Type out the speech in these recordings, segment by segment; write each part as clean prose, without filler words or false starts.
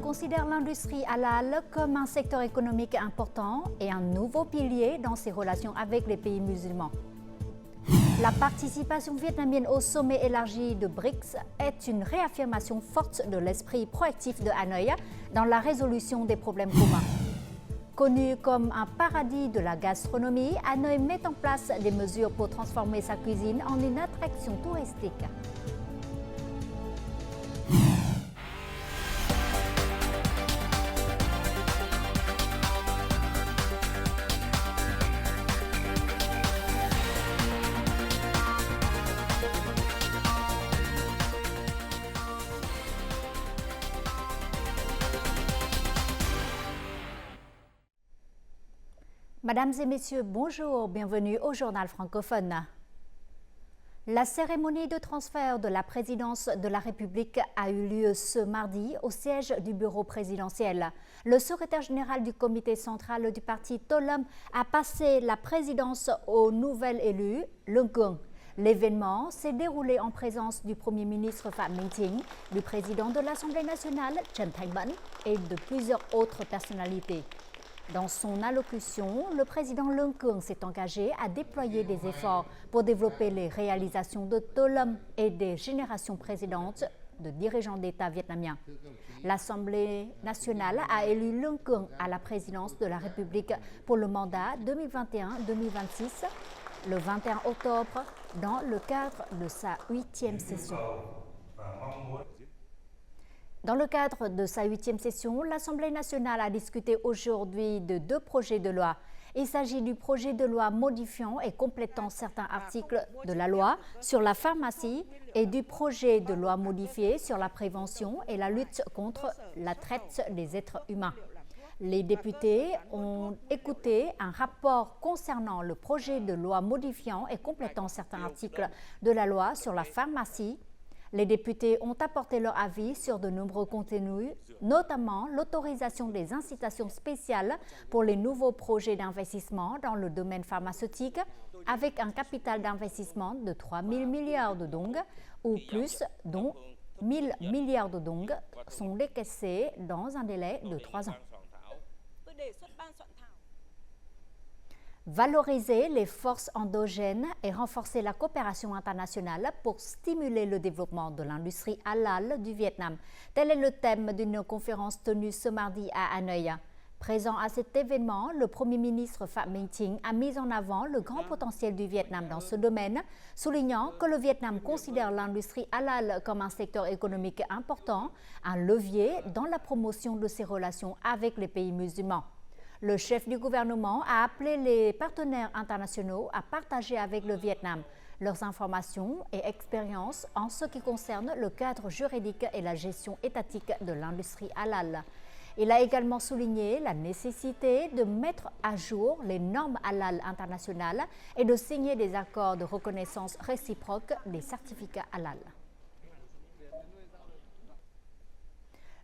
considère l'industrie halal comme un secteur économique important et un nouveau pilier dans ses relations avec les pays musulmans. La participation vietnamienne au sommet élargi de BRICS est une réaffirmation forte de l'esprit proactif de Hanoï dans la résolution des problèmes communs. Connu comme un paradis de la gastronomie, Hanoï met en place des mesures pour transformer sa cuisine en une attraction touristique. Mesdames et messieurs, bonjour, bienvenue au journal francophone. La cérémonie de transfert de la présidence de la République a eu lieu ce mardi au siège du bureau présidentiel. Le secrétaire général du comité central du parti Tolum a passé la présidence au nouvel élu, Lương Cường. L'événement s'est déroulé en présence du Premier ministre Phạm Minh Chính, du président de l'Assemblée nationale, Trần Thanh Mẫn, et de plusieurs autres personnalités. Dans son allocution, le président Lương Cường s'est engagé à déployer des efforts pour développer les réalisations de Tolum et des générations précédentes de dirigeants d'État vietnamiens. L'Assemblée nationale a élu Lương Cường à la présidence de la République pour le mandat 2021-2026 le 21 octobre dans le cadre de sa 8e session. Dans le cadre de sa 8e session, l'Assemblée nationale a discuté aujourd'hui de 2 projets de loi. Il s'agit du projet de loi modifiant et complétant certains articles de la loi sur la pharmacie et du projet de loi modifié sur la prévention et la lutte contre la traite des êtres humains. Les députés ont écouté un rapport concernant le projet de loi modifiant et complétant certains articles de la loi sur la pharmacie. Les députés ont apporté leur avis sur de nombreux contenus, notamment l'autorisation des incitations spéciales pour les nouveaux projets d'investissement dans le domaine pharmaceutique avec un capital d'investissement de 3 000 milliards de dong ou plus, dont 1 000 milliards de dong sont décaissés dans un délai de 3 ans. Valoriser les forces endogènes et renforcer la coopération internationale pour stimuler le développement de l'industrie halal du Vietnam. Tel est le thème d'une conférence tenue ce mardi à Hanoï. Présent à cet événement, le Premier ministre Phạm Minh Chính a mis en avant le grand potentiel du Vietnam dans ce domaine, soulignant que le Vietnam considère l'industrie halal comme un secteur économique important, un levier dans la promotion de ses relations avec les pays musulmans. Le chef du gouvernement a appelé les partenaires internationaux à partager avec le Vietnam leurs informations et expériences en ce qui concerne le cadre juridique et la gestion étatique de l'industrie halal. Il a également souligné la nécessité de mettre à jour les normes halal internationales et de signer des accords de reconnaissance réciproque des certificats halal.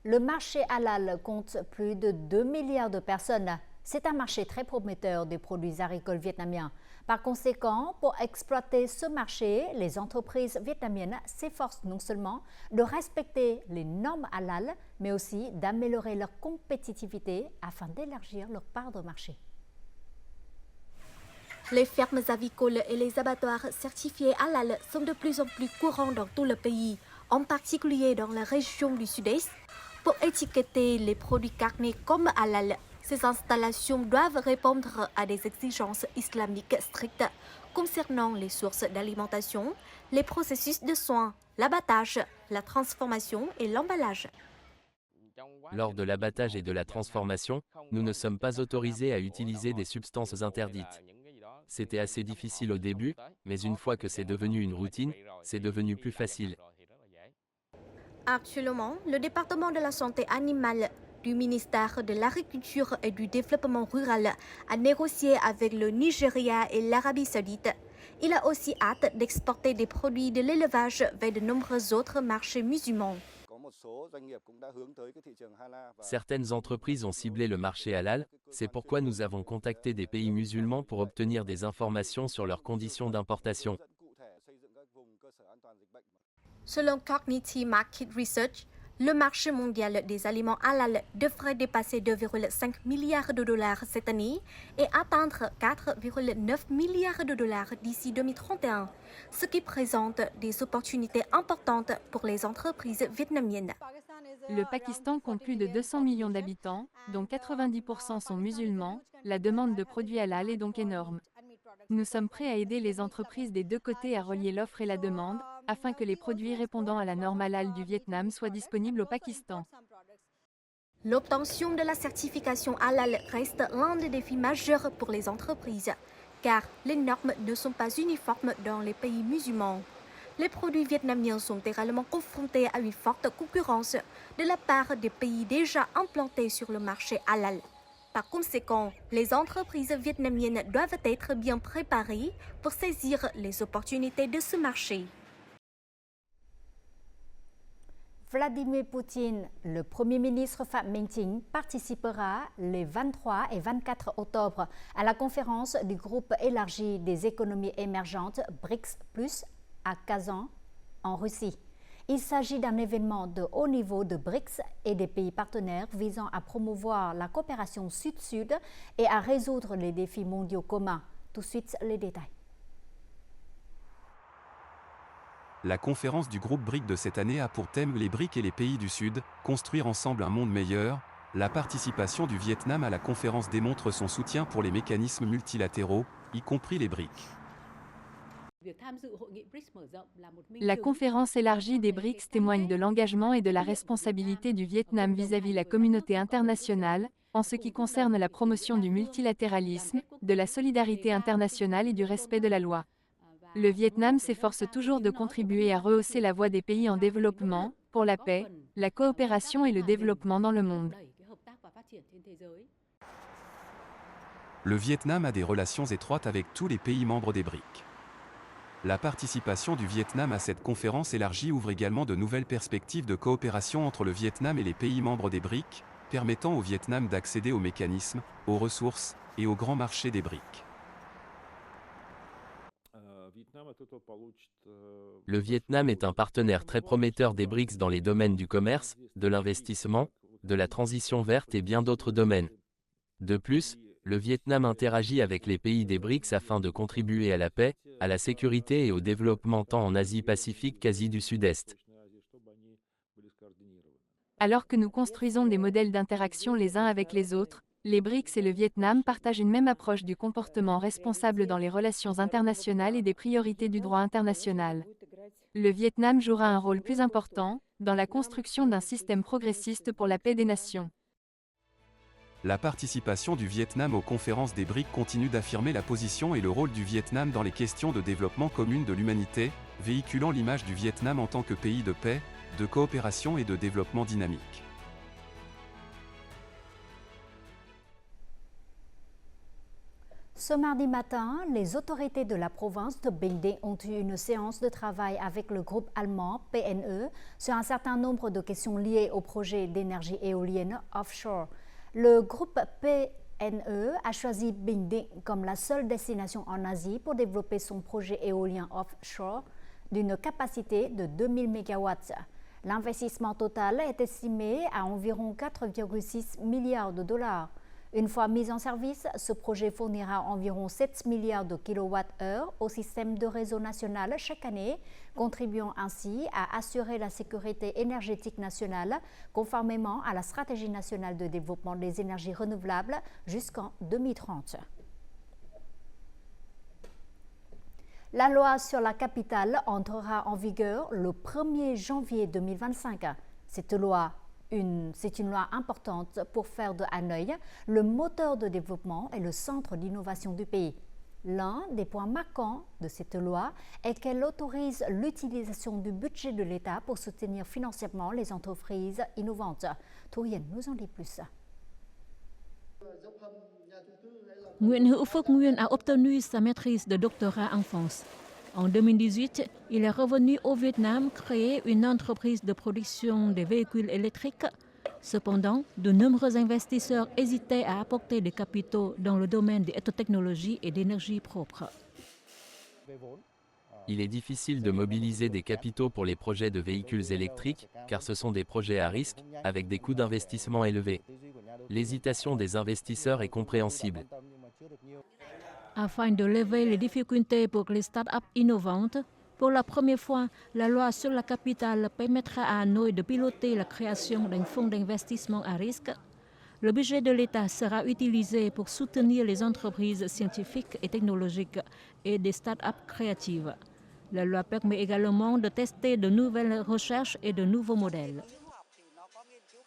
Le marché halal compte plus de 2 milliards de personnes. C'est un marché très prometteur des produits agricoles vietnamiens. Par conséquent, pour exploiter ce marché, les entreprises vietnamiennes s'efforcent non seulement de respecter les normes halal, mais aussi d'améliorer leur compétitivité afin d'élargir leur part de marché. Les fermes avicoles et les abattoirs certifiés halal sont de plus en plus courants dans tout le pays, en particulier dans la région du Sud-Est. Pour étiqueter les produits carnés comme halal, ces installations doivent répondre à des exigences islamiques strictes concernant les sources d'alimentation, les processus de soins, l'abattage, la transformation et l'emballage. Lors de l'abattage et de la transformation, nous ne sommes pas autorisés à utiliser des substances interdites. C'était assez difficile au début, mais une fois que c'est devenu une routine, c'est devenu plus facile. Actuellement, le département de la santé animale du ministère de l'Agriculture et du Développement rural a négocié avec le Nigeria et l'Arabie saoudite. Il a aussi hâte d'exporter des produits de l'élevage vers de nombreux autres marchés musulmans. Certaines entreprises ont ciblé le marché halal, c'est pourquoi nous avons contacté des pays musulmans pour obtenir des informations sur leurs conditions d'importation. Selon Cognity Market Research, Le marché mondial des aliments halal devrait dépasser 2,5 milliards de dollars cette année et atteindre 4,9 milliards de dollars d'ici 2031, ce qui présente des opportunités importantes pour les entreprises vietnamiennes. Le Pakistan compte plus de 200 millions d'habitants, dont 90% sont musulmans. La demande de produits halal est donc énorme. Nous sommes prêts à aider les entreprises des deux côtés à relier l'offre et la demande, afin que les produits répondant à la norme halal du Vietnam soient disponibles au Pakistan. L'obtention de la certification halal reste l'un des défis majeurs pour les entreprises, car les normes ne sont pas uniformes dans les pays musulmans. Les produits vietnamiens sont également confrontés à une forte concurrence de la part des pays déjà implantés sur le marché halal. Par conséquent, les entreprises vietnamiennes doivent être bien préparées pour saisir les opportunités de ce marché. Vladimir Poutine, le Premier ministre Phạm Minh Chính, participera les 23 et 24 octobre à la conférence du groupe élargi des économies émergentes BRICS+, à Kazan, en Russie. Il s'agit d'un événement de haut niveau de BRICS et des pays partenaires visant à promouvoir la coopération sud-sud et à résoudre les défis mondiaux communs. Tout de suite, les détails. La conférence du groupe BRICS de cette année a pour thème les BRICS et les pays du Sud, construire ensemble un monde meilleur. La participation du Vietnam à la conférence démontre son soutien pour les mécanismes multilatéraux, y compris les BRICS. La conférence élargie des BRICS témoigne de l'engagement et de la responsabilité du Vietnam vis-à-vis la communauté internationale, en ce qui concerne la promotion du multilatéralisme, de la solidarité internationale et du respect de la loi. Le Vietnam s'efforce toujours de contribuer à rehausser la voix des pays en développement, pour la paix, la coopération et le développement dans le monde. Le Vietnam a des relations étroites avec tous les pays membres des BRICS. La participation du Vietnam à cette conférence élargie ouvre également de nouvelles perspectives de coopération entre le Vietnam et les pays membres des BRICS, permettant au Vietnam d'accéder aux mécanismes, aux ressources et aux grands marchés des BRICS. Le Vietnam est un partenaire très prometteur des BRICS dans les domaines du commerce, de l'investissement, de la transition verte et bien d'autres domaines. De plus, le Vietnam interagit avec les pays des BRICS afin de contribuer à la paix, à la sécurité et au développement tant en Asie-Pacifique qu'Asie du Sud-Est. Alors que nous construisons des modèles d'interaction les uns avec les autres, les BRICS et le Vietnam partagent une même approche du comportement responsable dans les relations internationales et des priorités du droit international. Le Vietnam jouera un rôle plus important dans la construction d'un système progressiste pour la paix des nations. La participation du Vietnam aux conférences des BRICS continue d'affirmer la position et le rôle du Vietnam dans les questions de développement commun de l'humanité, véhiculant l'image du Vietnam en tant que pays de paix, de coopération et de développement dynamique. Ce mardi matin, les autorités de la province de Bình Định ont eu une séance de travail avec le groupe allemand PNE sur un certain nombre de questions liées au projet d'énergie éolienne offshore. Le groupe PNE a choisi Bình Định comme la seule destination en Asie pour développer son projet éolien offshore d'une capacité de 2000 MW. L'investissement total est estimé à environ 4,6 milliards de dollars. Une fois mis en service, ce projet fournira environ 7 milliards de kWh au système de réseau national chaque année, contribuant ainsi à assurer la sécurité énergétique nationale conformément à la stratégie nationale de développement des énergies renouvelables jusqu'en 2030. La loi sur la capitale entrera en vigueur le 1er janvier 2025. Cette loi c'est une loi importante pour faire de Hanoï le moteur de développement et le centre d'innovation du pays. L'un des points marquants de cette loi est qu'elle autorise l'utilisation du budget de l'État pour soutenir financièrement les entreprises innovantes. Thurian nous en dit plus. Nguyễn Hữu Phước Nguyên a obtenu sa maîtrise de doctorat en France. En 2018, il est revenu au Vietnam créer une entreprise de production de véhicules électriques. Cependant, de nombreux investisseurs hésitaient à apporter des capitaux dans le domaine des technologies et d'énergie propre. Il est difficile de mobiliser des capitaux pour les projets de véhicules électriques, car ce sont des projets à risque, avec des coûts d'investissement élevés. L'hésitation des investisseurs est compréhensible. Afin de lever les difficultés pour les start-up innovantes, pour la première fois, la loi sur la capitale permettra à Hanoï de piloter la création d'un fonds d'investissement à risque. Le budget de l'État sera utilisé pour soutenir les entreprises scientifiques et technologiques et des start-up créatives. La loi permet également de tester de nouvelles recherches et de nouveaux modèles.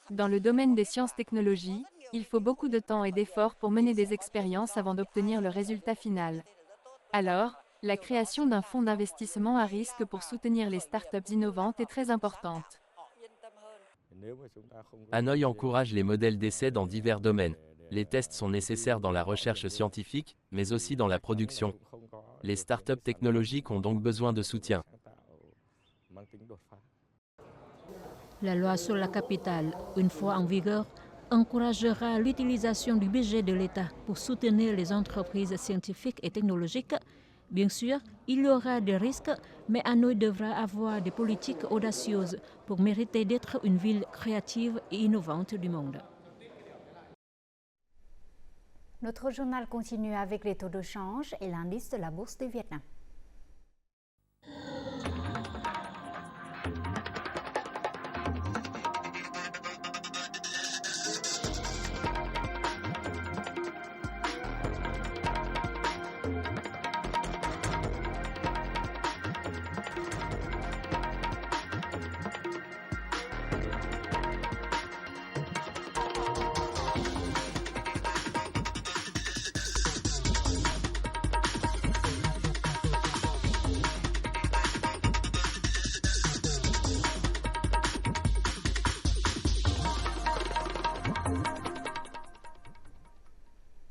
Dans le domaine des sciences-technologies, il faut beaucoup de temps et d'efforts pour mener des expériences avant d'obtenir le résultat final. Alors, la création d'un fonds d'investissement à risque pour soutenir les startups innovantes est très importante. Hanoï encourage les modèles d'essai dans divers domaines. Les tests sont nécessaires dans la recherche scientifique, mais aussi dans la production. Les startups technologiques ont donc besoin de soutien. La loi sur la capitale, une fois en vigueur, encouragera l'utilisation du budget de l'État pour soutenir les entreprises scientifiques et technologiques. Bien sûr, il y aura des risques, mais Hanoï devra avoir des politiques audacieuses pour mériter d'être une ville créative et innovante du monde. Notre journal continue avec les taux de change et l'indice de la bourse du Vietnam.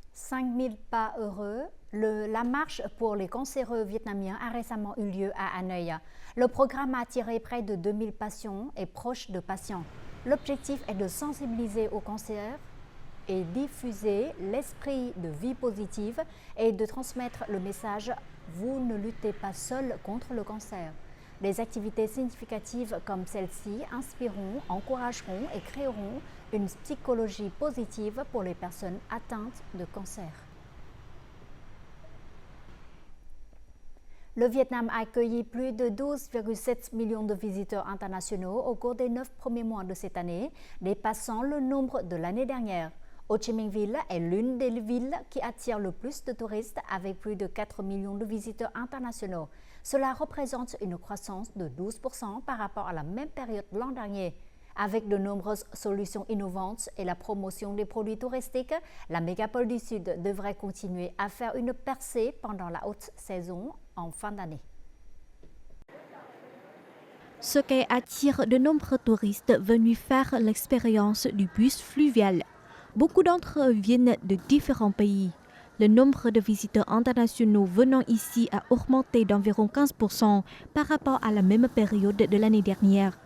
« 5000 pas heureux », la marche pour les cancéreux vietnamiens a récemment eu lieu à Hanoï. Le programme a attiré près de 2000 patients et proches de patients. L'objectif est de sensibiliser au cancer et diffuser l'esprit de vie positive et de transmettre le message « Vous ne luttez pas seul contre le cancer ». Des activités significatives comme celle-ci inspireront, encourageront et créeront une psychologie positive pour les personnes atteintes de cancer. Le Vietnam a accueilli plus de 12,7 millions de visiteurs internationaux au cours des 9 premiers mois de cette année, dépassant le nombre de l'année dernière. Ho Chi Minh Ville est l'une des villes qui attire le plus de touristes avec plus de 4 millions de visiteurs internationaux. Cela représente une croissance de 12% par rapport à la même période l'an dernier. Avec de nombreuses solutions innovantes et la promotion des produits touristiques, la mégapole du Sud devrait continuer à faire une percée pendant la haute saison en fin d'année. Ce qui attire de nombreux touristes venus faire l'expérience du bus fluvial. Beaucoup d'entre eux viennent de différents pays. Le nombre de visiteurs internationaux venant ici a augmenté d'environ 15% par rapport à la même période de l'année dernière.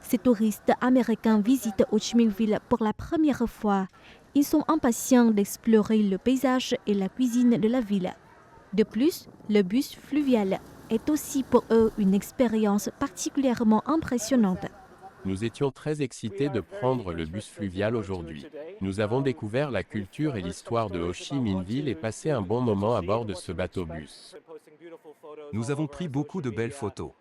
Ces touristes américains visitent Ho Chi Minh Ville pour la première fois. Ils sont impatients d'explorer le paysage et la cuisine de la ville. De plus, le bus fluvial est aussi pour eux une expérience particulièrement impressionnante. Nous étions très excités de prendre le bus fluvial aujourd'hui. Nous avons découvert la culture et l'histoire de Ho Chi Minh Ville et passé un bon moment à bord de ce bateau-bus. Nous avons pris beaucoup de belles photos.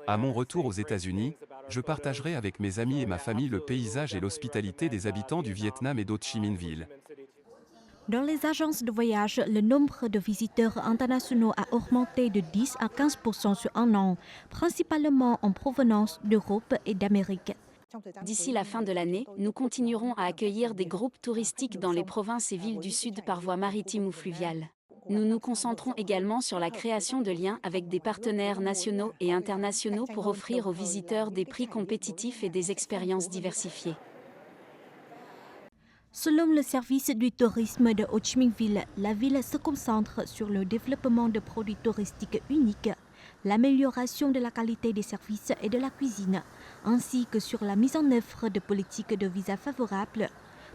À mon retour aux États-Unis, je partagerai avec mes amis et ma famille le paysage et l'hospitalité des habitants du Vietnam et d'Ho Chi Minh Ville. Dans les agences de voyage, le nombre de visiteurs internationaux a augmenté de 10 à 15% sur un an, principalement en provenance d'Europe et d'Amérique. D'ici la fin de l'année, nous continuerons à accueillir des groupes touristiques dans les provinces et villes du Sud par voie maritime ou fluviale. Nous nous concentrons également sur la création de liens avec des partenaires nationaux et internationaux pour offrir aux visiteurs des prix compétitifs et des expériences diversifiées. Selon le service du tourisme de Ho Chi Minh Ville, la ville se concentre sur le développement de produits touristiques uniques, l'amélioration de la qualité des services et de la cuisine, ainsi que sur la mise en œuvre de politiques de visa favorables.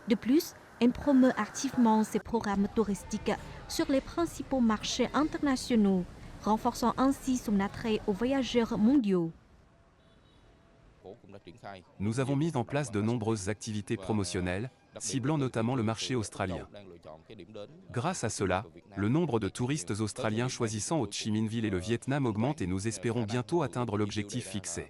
De plus, elle promeut activement ses programmes touristiques sur les principaux marchés internationaux. renforçant ainsi son attrait aux voyageurs mondiaux. Nous avons mis en place de nombreuses activités promotionnelles, ciblant notamment le marché australien. Grâce à cela, le nombre de touristes australiens choisissant Ho Chi Minh Ville et le Vietnam augmente et nous espérons bientôt atteindre l'objectif fixé.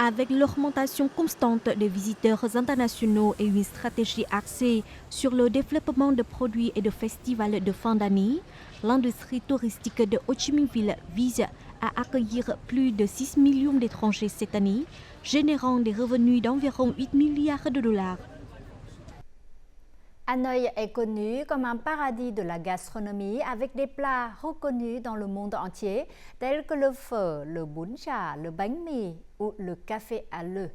Avec l'augmentation constante des visiteurs internationaux et une stratégie axée sur le développement de produits et de festivals de fin d'année, l'industrie touristique de Ho Chi Minh Ville vise à accueillir plus de 6 millions d'étrangers cette année, générant des revenus d'environ 8 milliards de dollars. Hanoï est connu comme un paradis de la gastronomie avec des plats reconnus dans le monde entier tels que le pho, le bún chả, le bánh mì ou le café à l'œuf.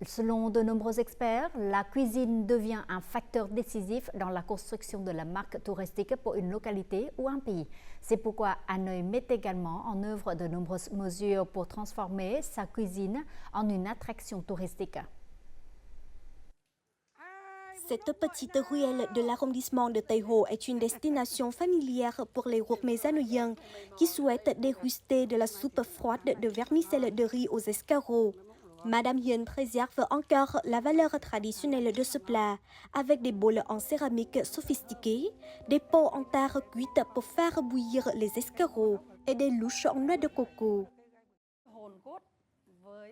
Selon de nombreux experts, la cuisine devient un facteur décisif dans la construction de la marque touristique pour une localité ou un pays. C'est pourquoi Hanoï met également en œuvre de nombreuses mesures pour transformer sa cuisine en une attraction touristique. Cette petite ruelle de l'arrondissement de Tây Hồ est une destination familière pour les gourmets hanoïens qui souhaitent déguster de la soupe froide de vermicelle de riz aux escargots. Madame Hien préserve encore la valeur traditionnelle de ce plat avec des bols en céramique sophistiqués, des pots en terre cuite pour faire bouillir les escargots et des louches en noix de coco.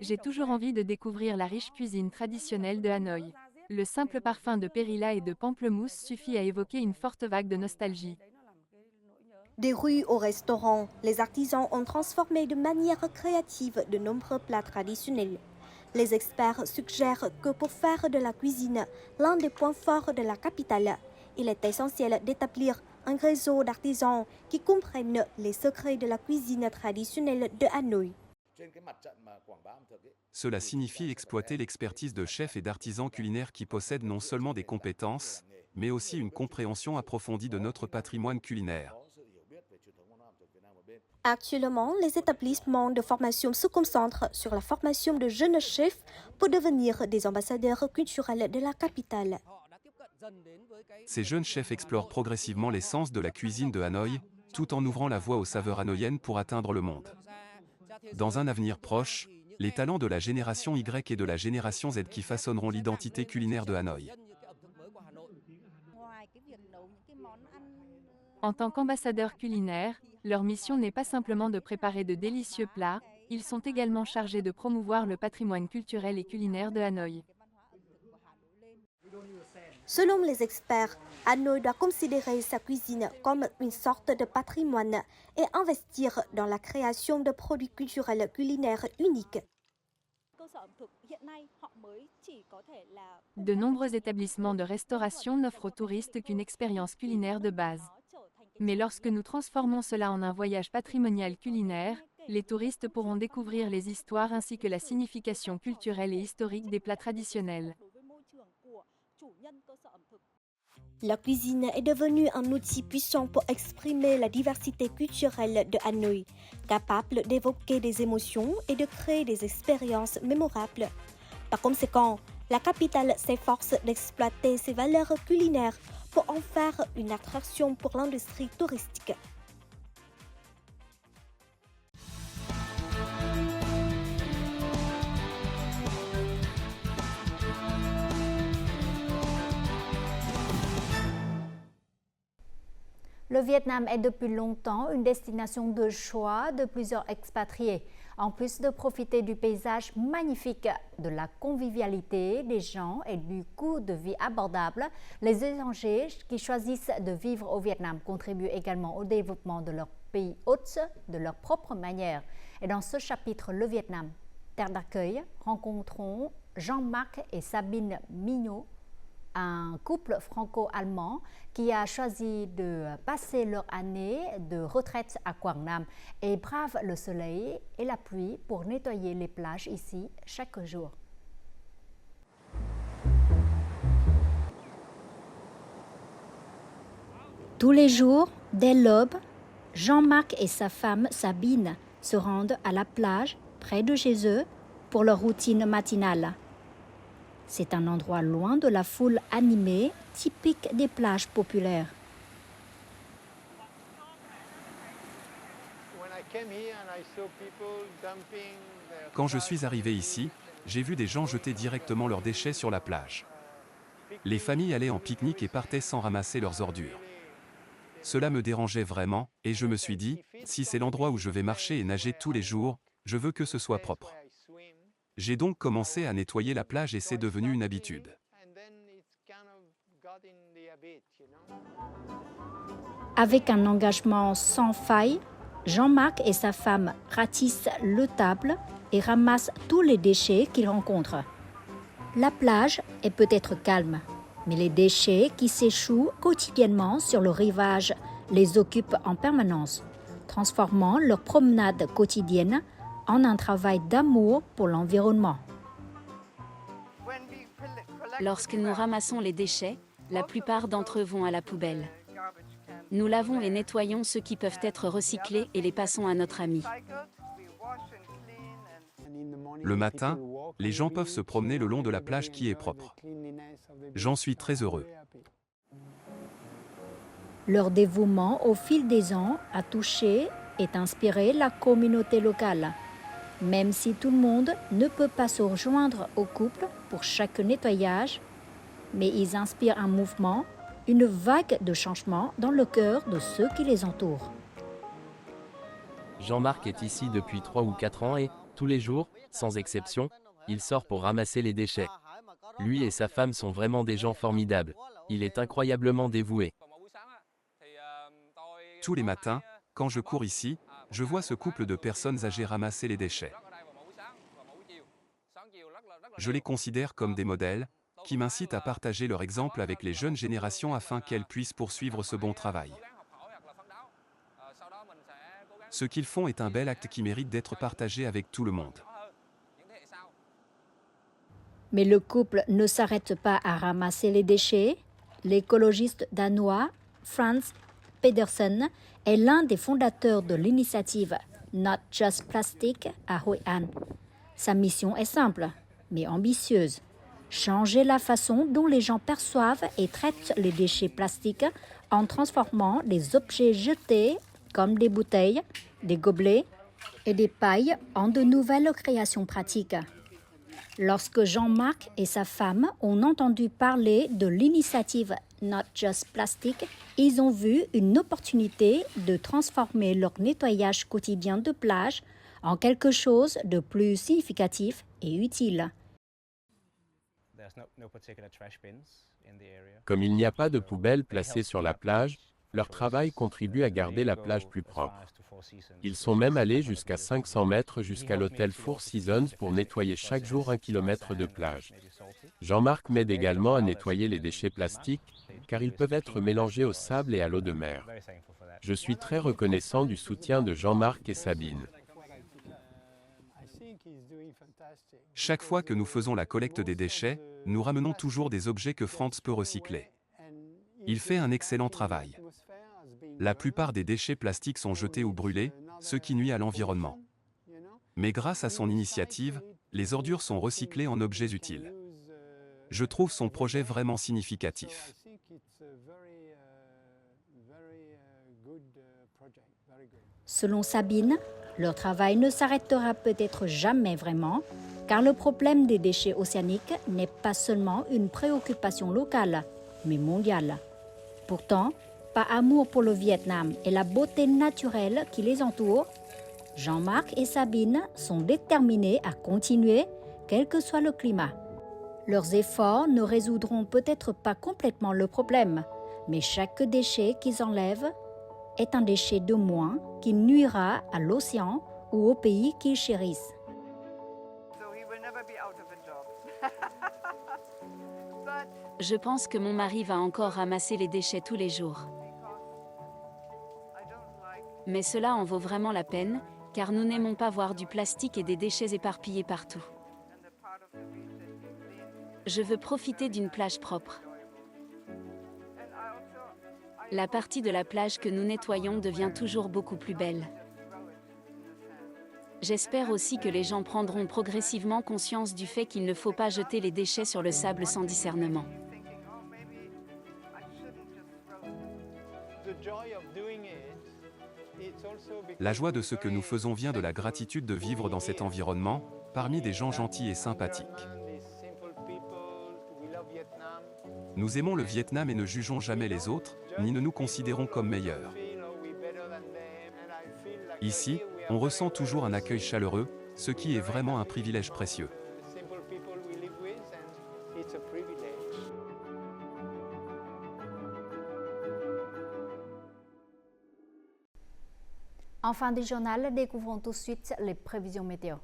J'ai toujours envie de découvrir la riche cuisine traditionnelle de Hanoï. Le simple parfum de périlla et de pamplemousse suffit à évoquer une forte vague de nostalgie. Des rues au restaurant, les artisans ont transformé de manière créative de nombreux plats traditionnels. Les experts suggèrent que pour faire de la cuisine l'un des points forts de la capitale, il est essentiel d'établir un réseau d'artisans qui comprennent les secrets de la cuisine traditionnelle de Hanoï. Cela signifie exploiter l'expertise de chefs et d'artisans culinaires qui possèdent non seulement des compétences, mais aussi une compréhension approfondie de notre patrimoine culinaire. Actuellement, les établissements de formation se concentrent sur la formation de jeunes chefs pour devenir des ambassadeurs culturels de la capitale. Ces jeunes chefs explorent progressivement l'essence de la cuisine de Hanoï, tout en ouvrant la voie aux saveurs hanoïennes pour atteindre le monde. Dans un avenir proche, les talents de la génération Y et de la génération Z qui façonneront l'identité culinaire de Hanoï. En tant qu'ambassadeurs culinaires, leur mission n'est pas simplement de préparer de délicieux plats, ils sont également chargés de promouvoir le patrimoine culturel et culinaire de Hanoï. Selon les experts, Hanoï doit considérer sa cuisine comme une sorte de patrimoine et investir dans la création de produits culturels culinaires uniques. De nombreux établissements de restauration n'offrent aux touristes qu'une expérience culinaire de base. Mais lorsque nous transformons cela en un voyage patrimonial culinaire, les touristes pourront découvrir les histoires ainsi que la signification culturelle et historique des plats traditionnels. La cuisine est devenue un outil puissant pour exprimer la diversité culturelle de Hanoï, capable d'évoquer des émotions et de créer des expériences mémorables. Par conséquent, la capitale s'efforce d'exploiter ses valeurs culinaires pour en faire une attraction pour l'industrie touristique. Le Vietnam est depuis longtemps une destination de choix de plusieurs expatriés. En plus de profiter du paysage magnifique, de la convivialité des gens et du coût de vie abordable, les étrangers qui choisissent de vivre au Vietnam contribuent également au développement de leur pays hôte de leur propre manière. Et dans ce chapitre, le Vietnam, terre d'accueil, rencontrons Jean-Marc et Sabine Mignot, un couple franco-allemand qui a choisi de passer leur année de retraite à Quảng Nam et brave le soleil et la pluie pour nettoyer les plages ici chaque jour. Tous les jours, dès l'aube, Jean-Marc et sa femme Sabine se rendent à la plage près de chez eux pour leur routine matinale. C'est un endroit loin de la foule animée, typique des plages populaires. Quand je suis arrivé ici, j'ai vu des gens jeter directement leurs déchets sur la plage. Les familles allaient en pique-nique et partaient sans ramasser leurs ordures. Cela me dérangeait vraiment, et je me suis dit, si c'est l'endroit où je vais marcher et nager tous les jours, je veux que ce soit propre. J'ai donc commencé à nettoyer la plage et c'est devenu une habitude. Avec un engagement sans faille, Jean-Marc et sa femme ratissent le table et ramassent tous les déchets qu'ils rencontrent. La plage est peut-être calme, mais les déchets qui s'échouent quotidiennement sur le rivage les occupent en permanence, transformant leur promenade quotidienne en un travail d'amour pour l'environnement. Lorsque nous ramassons les déchets, la plupart d'entre eux vont à la poubelle. Nous lavons et nettoyons ceux qui peuvent être recyclés et les passons à notre ami. Le matin, les gens peuvent se promener le long de la plage qui est propre. J'en suis très heureux. Leur dévouement au fil des ans a touché et inspiré la communauté locale. Même si tout le monde ne peut pas se rejoindre au couple pour chaque nettoyage, mais ils inspirent un mouvement, une vague de changement dans le cœur de ceux qui les entourent. Jean-Marc est ici depuis 3 ou 4 ans et, tous les jours, sans exception, il sort pour ramasser les déchets. Lui et sa femme sont vraiment des gens formidables. Il est incroyablement dévoué. Tous les matins, quand je cours ici, je vois ce couple de personnes âgées ramasser les déchets. Je les considère comme des modèles, qui m'incitent à partager leur exemple avec les jeunes générations afin qu'elles puissent poursuivre ce bon travail. Ce qu'ils font est un bel acte qui mérite d'être partagé avec tout le monde. Mais le couple ne s'arrête pas à ramasser les déchets. L'écologiste danois Frans Pedersen est l'un des fondateurs de l'initiative Not Just Plastic à Hoi An. Sa mission est simple, mais ambitieuse. Changer la façon dont les gens perçoivent et traitent les déchets plastiques en transformant les objets jetés comme des bouteilles, des gobelets et des pailles en de nouvelles créations pratiques. Lorsque Jean-Marc et sa femme ont entendu parler de l'initiative Not Just Plastic, ils ont vu une opportunité de transformer leur nettoyage quotidien de plage en quelque chose de plus significatif et utile. Comme il n'y a pas de poubelle placée sur la plage, leur travail contribue à garder la plage plus propre. Ils sont même allés jusqu'à 500 mètres jusqu'à l'hôtel Four Seasons pour nettoyer chaque jour 1 kilomètre de plage. Jean-Marc m'aide également à nettoyer les déchets plastiques, car ils peuvent être mélangés au sable et à l'eau de mer. Je suis très reconnaissant du soutien de Jean-Marc et Sabine. Chaque fois que nous faisons la collecte des déchets, nous ramenons toujours des objets que Frans peut recycler. Il fait un excellent travail. La plupart des déchets plastiques sont jetés ou brûlés, ce qui nuit à l'environnement. Mais grâce à son initiative, les ordures sont recyclées en objets utiles. Je trouve son projet vraiment significatif. Selon Sabine, leur travail ne s'arrêtera peut-être jamais vraiment, car le problème des déchets océaniques n'est pas seulement une préoccupation locale, mais mondiale. Pourtant, par amour pour le Vietnam et la beauté naturelle qui les entoure, Jean-Marc et Sabine sont déterminés à continuer, quel que soit le climat. Leurs efforts ne résoudront peut-être pas complètement le problème, mais chaque déchet qu'ils enlèvent est un déchet de moins qui nuira à l'océan ou au pays qu'ils chérissent. Je pense que mon mari va encore ramasser les déchets tous les jours. Mais cela en vaut vraiment la peine, car nous n'aimons pas voir du plastique et des déchets éparpillés partout. Je veux profiter d'une plage propre. La partie de la plage que nous nettoyons devient toujours beaucoup plus belle. J'espère aussi que les gens prendront progressivement conscience du fait qu'il ne faut pas jeter les déchets sur le sable sans discernement. La joie de ce que nous faisons vient de la gratitude de vivre dans cet environnement, parmi des gens gentils et sympathiques. Nous aimons le Vietnam et ne jugeons jamais les autres, ni ne nous considérons comme meilleurs. Ici, on ressent toujours un accueil chaleureux, ce qui est vraiment un privilège précieux. En fin du journal, découvrons tout de suite les prévisions météo.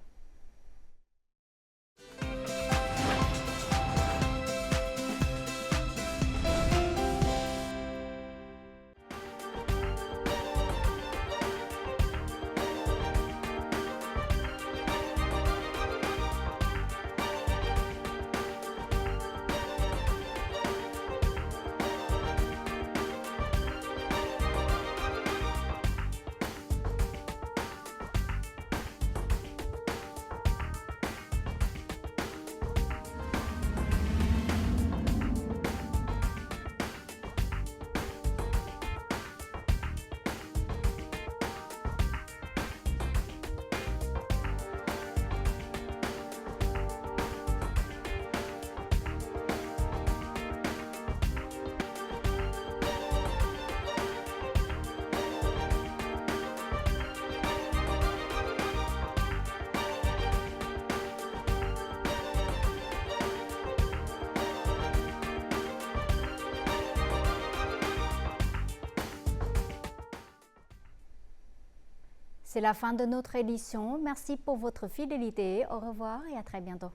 C'est la fin de notre édition. Merci pour votre fidélité. Au revoir et à très bientôt.